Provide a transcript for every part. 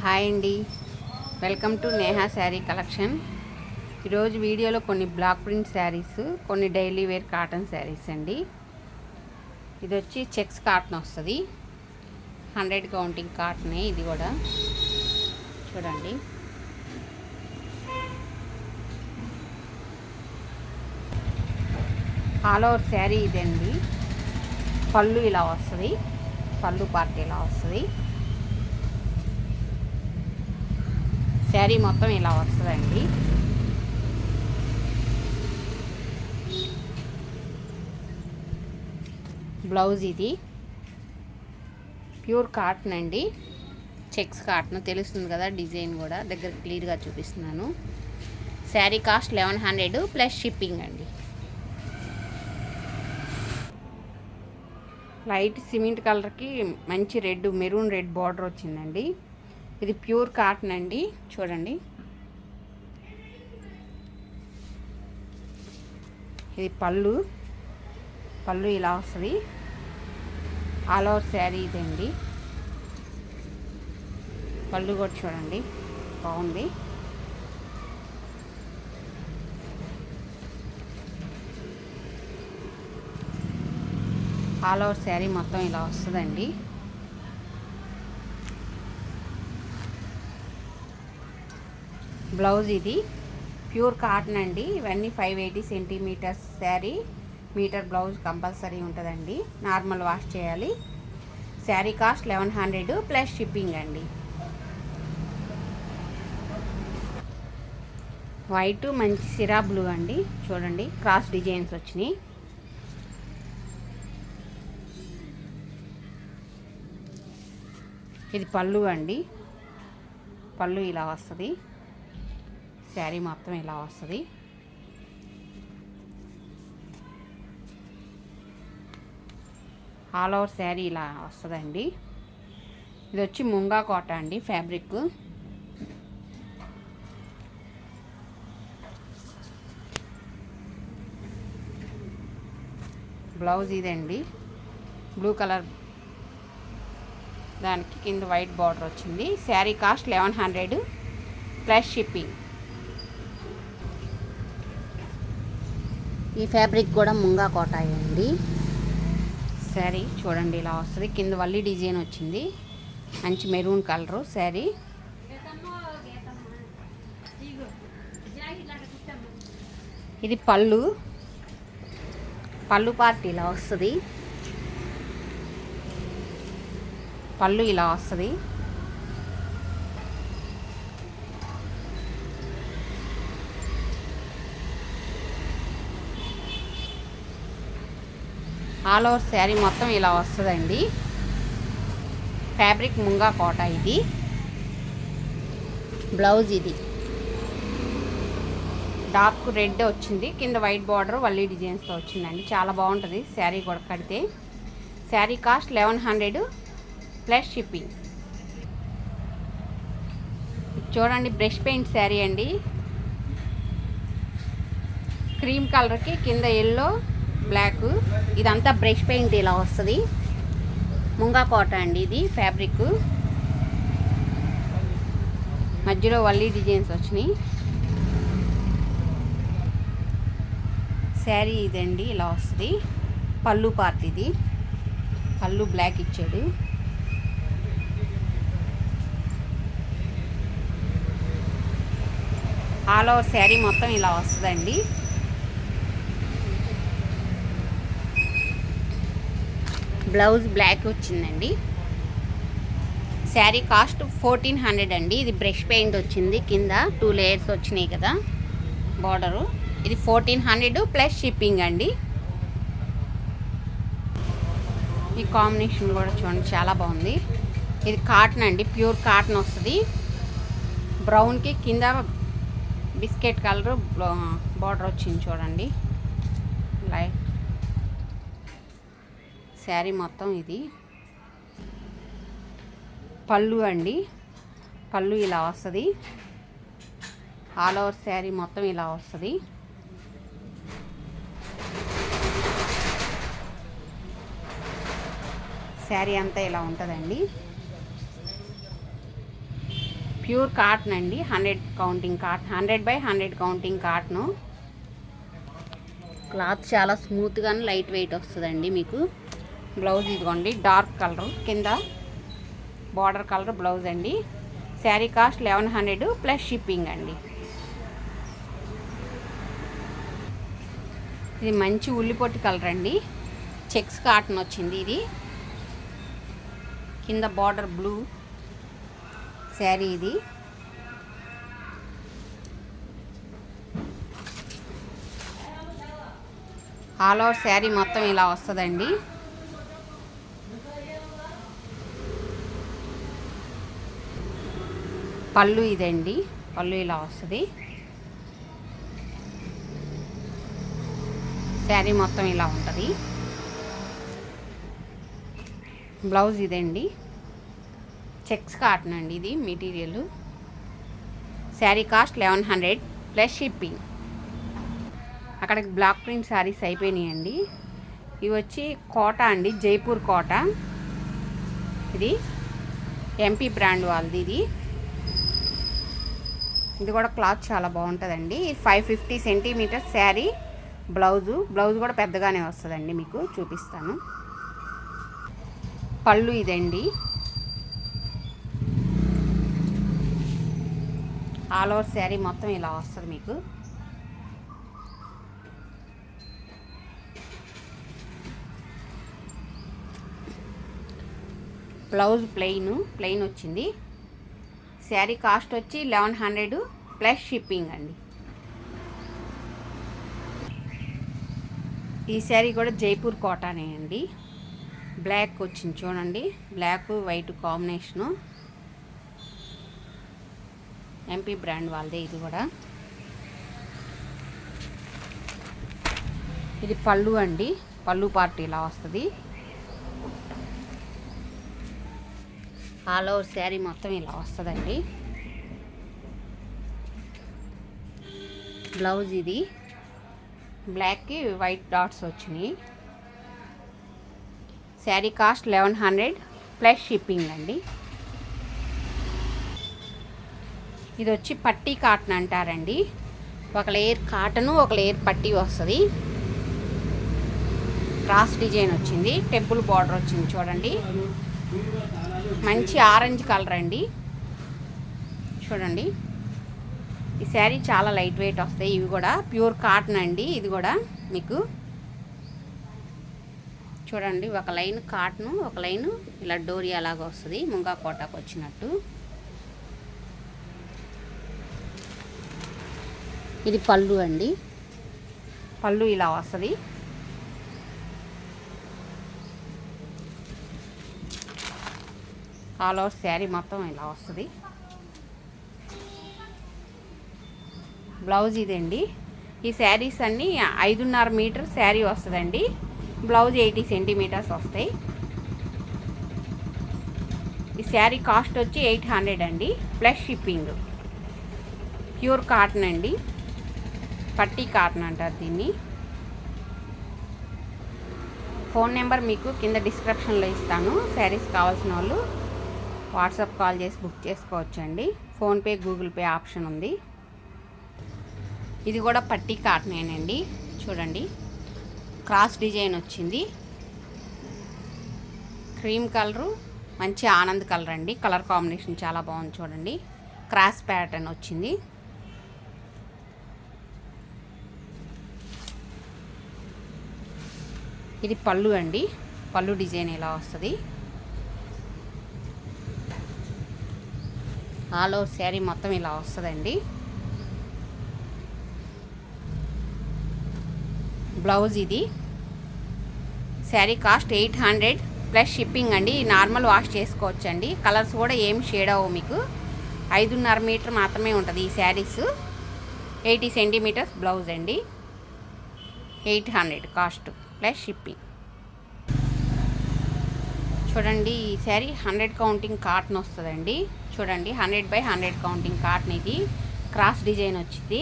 Hi అండి, welcome to Neha sari collection. ఈరోజు వీడియోలో కొన్ని బ్లాక్ ప్రింట్ శారీస్, కొన్ని డైలీ వేర్ కాటన్ శారీస్ అండి. ఇది వచ్చి చెక్స్ కాటన్ వస్తుంది, 100 కౌంటింగ్ కాటనే. ఇది కూడా చూడండి. ఆల్ ఓవర్ శారీ ఇదండి. పళ్ళు ఇలా వస్తుంది, పళ్ళు పార్ట్ ఇలా వస్తుంది. శారీ మొత్తం ఇలా వస్తుందండి. బ్లౌజ్ ఇది ప్యూర్ కాటన్ అండి, చెక్స్ కాటన్ తెలుస్తుంది కదా, డిజైన్ కూడా దగ్గర క్లియర్గా చూపిస్తున్నాను. శారీ కాస్ట్ 1100 ప్లస్ షిప్పింగ్ అండి. లైట్ సిమెంట్ కలర్కి మంచి రెడ్, మెరూన్ రెడ్ బార్డర్ వచ్చిందండి. ఇది ప్యూర్ కాటన్ అండి. చూడండి, ఇది పళ్ళు ఇలా వస్తుంది. ఆల్ ఓవర్ శారీ ఇదండి. పళ్ళు కూడా చూడండి, బాగుంది. ఆల్ ఓవర్ శారీ మొత్తం ఇలా వస్తుందండి. బ్లౌజ్ ఇది ప్యూర్ కాటన్ అండి. ఇవన్నీ 580 centimetres sari, metre blouse compulsory ఉంటుందండి. నార్మల్ వాష్ చేయాలి. శారీ కాస్ట్ 1100 ప్లస్ షిప్పింగ్ అండి. వైట్ మంచి సిరా బ్లూ అండి. చూడండి, క్రాస్ డిజైన్స్ వచ్చినాయి. ఇది పళ్ళు అండి. పళ్ళు ఇలా వస్తుంది. శారీ మొత్తం ఇలా వస్తుంది. ఆల్ ఓవర్ శారీ ఇలా వస్తుందండి. ఇది వచ్చి ముంగా కోట అండి ఫ్యాబ్రిక్. బ్లౌజ్ ఇదండి, బ్లూ కలర్, దానికి కింద వైట్ బార్డర్ వచ్చింది. Sari cost 1100 plus shipping. ఈ ఫ్యాబ్రిక్ కూడా ముంగా కోటాయి అండి. శారీ చూడండి ఇలా వస్తుంది. కింద వల్లి డిజైన్ వచ్చింది, మంచి మెరూన్ కలరు శారీ. ఇది పళ్ళు పార్ట్ ఇలా వస్తుంది. పళ్ళు ఇలా వస్తుంది. ఆల్ ఓవర్ శారీ మొత్తం ఇలా వస్తుందండి. ఫ్యాబ్రిక్ ముంగా కోట ఇది. బ్లౌజ్ ఇది డార్క్ రెడ్ వచ్చింది, కింద వైట్ బార్డర్ వల్లి డిజైన్స్తో వచ్చిందండి. చాలా బాగుంటుంది శారీ కూడా కడితే. Sari cost 1100 plus shipping. చూడండి, బ్రష్ పెయింట్ శారీ అండి. క్రీమ్ కలర్కి కింద ఎల్లో, బ్లాక్, ఇదంతా బ్రష్ పెయింట్ ఇలా వస్తుంది. ముంగా కోట అండి ఇది ఫ్యాబ్రిక్. మధ్యలో వల్లి డిజైన్స్ వచ్చినాయి. శారీ ఇదండి ఇలా వస్తుంది. పళ్ళు పార్ట్ ఇది. పళ్ళు బ్లాక్ ఇచ్చాడు. ఆల్ ఓవర్ శారీ మొత్తం ఇలా వస్తుందండి. బ్లౌజ్ బ్లాక్ వచ్చిందండి. శారీ కాస్ట్ 1400 అండి. ఇది బ్రష్ పెయింట్ వచ్చింది, కింద 2 లేయర్స్ వచ్చినాయి కదా బార్డరు. ఇది 1400 ప్లస్ షిప్పింగ్ అండి. ఈ కాంబినేషన్ కూడా చూడండి, చాలా బాగుంది. ఇది కాటన్ అండి, ప్యూర్ కాటన్ వస్తుంది. బ్రౌన్కి కింద బిస్కెట్ కలర్ బార్డర్ వచ్చింది చూడండి. లైట్ శారీ మొత్తం ఇది. పళ్ళు అండి, పళ్ళు ఇలా వస్తుంది. ఆల్ ఓవర్ శారీ మొత్తం ఇలా వస్తుంది. శారీ అంతా ఇలా ఉంటుందండి. ప్యూర్ కాటన్ అండి, 100 counting cotton, 100/100 counting cotton. Cloth చాలా స్మూత్గా లైట్ వెయిట్ వస్తుందండి మీకు. బ్లౌజ్ ఇదిగోండి డార్క్ కలర్, కింద బార్డర్ కలర్ బ్లౌజ్ అండి. శారీ కాస్ట్ 1100 ప్లస్ షిప్పింగ్ అండి. ఇది మంచి ఉల్లిపొట్టి కలర్ అండి, చెక్స్ కాటన్ వచ్చింది. ఇది కింద బార్డర్ బ్లూ శారీ. ఇది ఆల్ ఓవర్ శారీ మొత్తం ఇలా వస్తుందండి. పళ్ళు ఇదండి, పళ్ళు ఇలా వస్తుంది. శారీ మొత్తం ఇలా ఉంటుంది. బ్లౌజ్ ఇదండి, చెక్స్ కాటన్ అండి ఇది material. Sari cost 1100 plus shipping. అక్కడికి బ్లాక్ ప్రింట్ శారీస్ అయిపోయినాయండి. ఇవి వచ్చి కోట అండి, జైపూర్ కోట. ఇది ఎంపీ బ్రాండ్ వాళ్ళది. ఇది కూడా క్లాత్ చాలా బాగుంటుందండి. 550 సెంటీమీటర్ శారీ. బ్లౌజ్ కూడా పెద్దగానే వస్తుందండి, మీకు చూపిస్తాను. పళ్ళు ఇదండి, ఆల్ ఓవర్ శారీ మొత్తం ఇలా వస్తుంది మీకు. బ్లౌజ్ ప్లెయిన్ వచ్చింది. శారీ కాస్ట్ వచ్చి 1100 ప్లస్ షిప్పింగ్ అండి. ఈ శారీ కూడా జైపూర్ కోటానే అండి. బ్లాక్ వచ్చింది చూడండి, black white combination. MP brand వాళ్ళదే ఇది కూడా. ఇది పళ్ళు అండి, పళ్ళు పార్ట్ ఇలా వస్తుంది. ఆల్ ఓవర్ శారీ మొత్తం ఇలా వస్తుందండి. బ్లౌజ్ ఇది బ్లాక్కి వైట్ డాట్స్ వచ్చినాయి. శారీ కాస్ట్ 1100 ప్లస్ షిప్పింగ్ అండి. ఇది వచ్చి పట్టీ కాటన్ అంటారండి. ఒక లేయర్ కాటను, ఒక లేయర్ పట్టీ వస్తుంది. క్రాస్ డిజైన్ వచ్చింది, టెంపుల్ బార్డర్ వచ్చింది చూడండి. మంచి ఆరెంజ్ కలర్ అండి, చూడండి. ఈ శారీ చాలా లైట్ వెయిట్ వస్తాయి. ఇవి కూడా ప్యూర్ కాటన్ అండి. ఇది కూడా మీకు చూడండి, ఒక లైన్ కాటను, ఒక లైన్ ఇలా డోరియా లాగా వస్తుంది, ముంగా కోటాకు వచ్చినట్టు. ఇది పళ్ళు అండి, పళ్ళు ఇలా వస్తుంది. ఆల్ ఓవర్ శారీ మొత్తం ఇలా వస్తుంది. బ్లౌజ్ ఇదండి. ఈ శారీస్ అన్నీ 5.5 మీటర్ శారీ వస్తుందండి. బ్లౌజ్ 80 సెంటీమీటర్స్ వస్తాయి. ఈ శారీ కాస్ట్ వచ్చి 800 అండి ప్లస్ షిప్పింగ్. ప్యూర్ కాటన్ అండి, పట్టీ కాటన్ అంటారు దీన్ని. ఫోన్ నెంబర్ మీకు కింద డిస్క్రిప్షన్లో ఇస్తాను. శారీస్ కావాల్సిన వాళ్ళు వాట్సాప్ కాల్ చేసి బుక్ చేసుకోవచ్చండి. ఫోన్పే, గూగుల్ పే ఆప్షన్ ఉంది. ఇది కూడా పట్టీ కాటనేనండి, చూడండి. క్రాస్ డిజైన్ వచ్చింది, క్రీమ్ కలరు, మంచి ఆనంద్ కలర్ అండి. కలర్ కాంబినేషన్ చాలా బాగుంది చూడండి. క్రాస్ ప్యాటర్న్ వచ్చింది. ఇది పళ్ళు అండి, పళ్ళు డిజైన్ ఇలా వస్తుంది. ఆల్ ఓవర్ శారీ మొత్తం ఇలా వస్తుందండి. బ్లౌజ్ ఇది. శారీ కాస్ట్ 800 ప్లస్ షిప్పింగ్ అండి. నార్మల్ వాష్ చేసుకోవచ్చండి. కలర్స్ కూడా ఏం షేడ్ అవ్వవు మీకు. 5.5 మీటర్ మాత్రమే ఉంటుంది ఈ శారీస్. 80 సెంటీమీటర్స్ బ్లౌజ్ అండి. 800 కాస్ట్ ప్లస్ షిప్పింగ్. చూడండి, ఈ శారీ 100 కౌంటింగ్ కాటన్ వస్తుందండి. చూడండి, 100/100 కౌంటింగ్ కాటన్. ఇది క్రాస్ డిజైన్ వచ్చింది.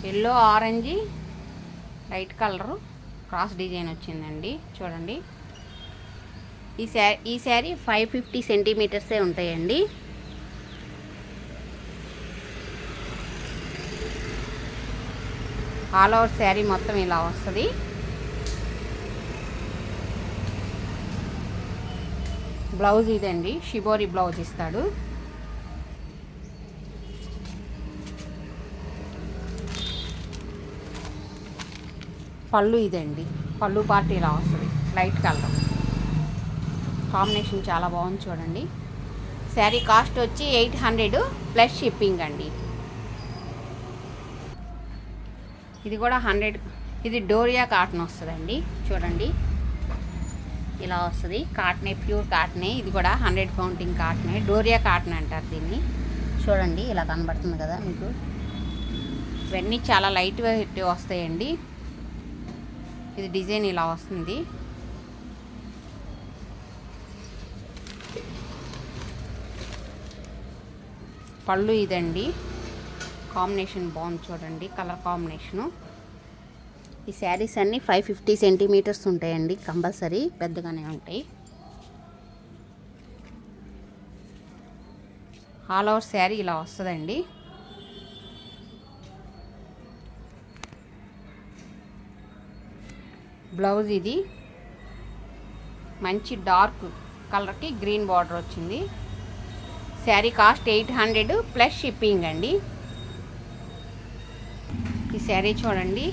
Yellow, orange, light colour cross design వచ్చిందండి. చూడండి, ఈ శారీ 550 సెంటీమీటర్సే ఉంటాయండి. ఆల్ ఓవర్ శారీ మొత్తం ఇలా వస్తుంది. బ్లౌజ్ ఇదండి, షిబోరి బ్లౌజ్ ఇస్తాడు. పళ్ళు ఇదండి, పళ్ళు పార్ట్ ఇలా వస్తుంది, లైట్ కలర్ కాంబినేషన్ చాలా బాగుంది చూడండి. శారీ కాస్ట్ వచ్చి 800 ప్లస్ షిప్పింగ్ అండి. ఇది కూడా 100. ఇది డోరియా కాటన్ వస్తుందండి, చూడండి ఇలా వస్తుంది. కాటనే, ప్యూర్ కాటనే. ఇది కూడా 100 కౌంటింగ్ కాటనే, డోరియా కాటన్ అంటారు దీన్ని. చూడండి ఇలా కనబడుతుంది కదా మీకు. ఇవన్నీ చాలా లైట్ వెయిట్ వస్తాయండి. ఇది డిజైన్ ఇలా వస్తుంది. పళ్ళు ఇదండి, కాంబినేషన్ బాగుంది చూడండి, కలర్ కాంబినేషను. ఈ శారీస్ అన్నీ 550 సెంటీమీటర్స్ ఉంటాయండి, కంపల్సరీ పెద్దగానే ఉంటాయి. ఆల్ ఓవర్ శారీ ఇలా వస్తుందండి. బ్లౌజ్ ఇది మంచి డార్క్ కలర్కి గ్రీన్ బార్డర్ వచ్చింది. శారీ కాస్ట్ 800 ప్లస్ షిప్పింగ్ అండి. ఈ శారీ చూడండి,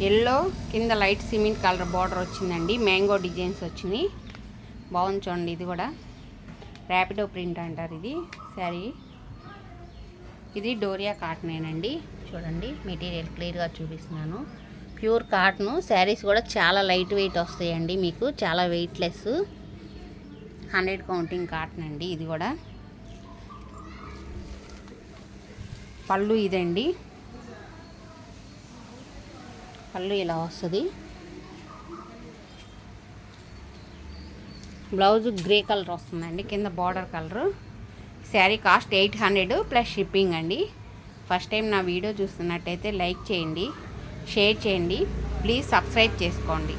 ఎల్లో కింద లైట్ సిమెంట్ కలర్ బార్డర్ వచ్చిందండి, మ్యాంగో డిజైన్స్ వచ్చినాయి, బాగుంది చూడండి. ఇది కూడా ర్యాపిడో ప్రింట్ అంటారు ఇది శారీ. ఇది డోరియా కాటనేనండి, చూడండి మెటీరియల్ క్లియర్గా చూపిస్తున్నాను. Pure cotton. శారీస్ కూడా చాలా లైట్ వెయిట్ వస్తాయండి మీకు, చాలా వెయిట్లెస్. 100 కౌంటింగ్ కాటన్ అండి. ఇది కూడా పళ్ళు ఇదండి, పళ్ళు ఇలా వస్తుంది. బ్లౌజ్ గ్రే కలర్ వస్తుందండి, కింద border colour. Sari cost 800 plus shipping అండి. ఫస్ట్ టైం నా వీడియో చూస్తున్నట్టయితే లైక్ చేయండి, షేర్ చేయండి, ప్లీజ్ సబ్స్క్రైబ్ చేసుకోండి.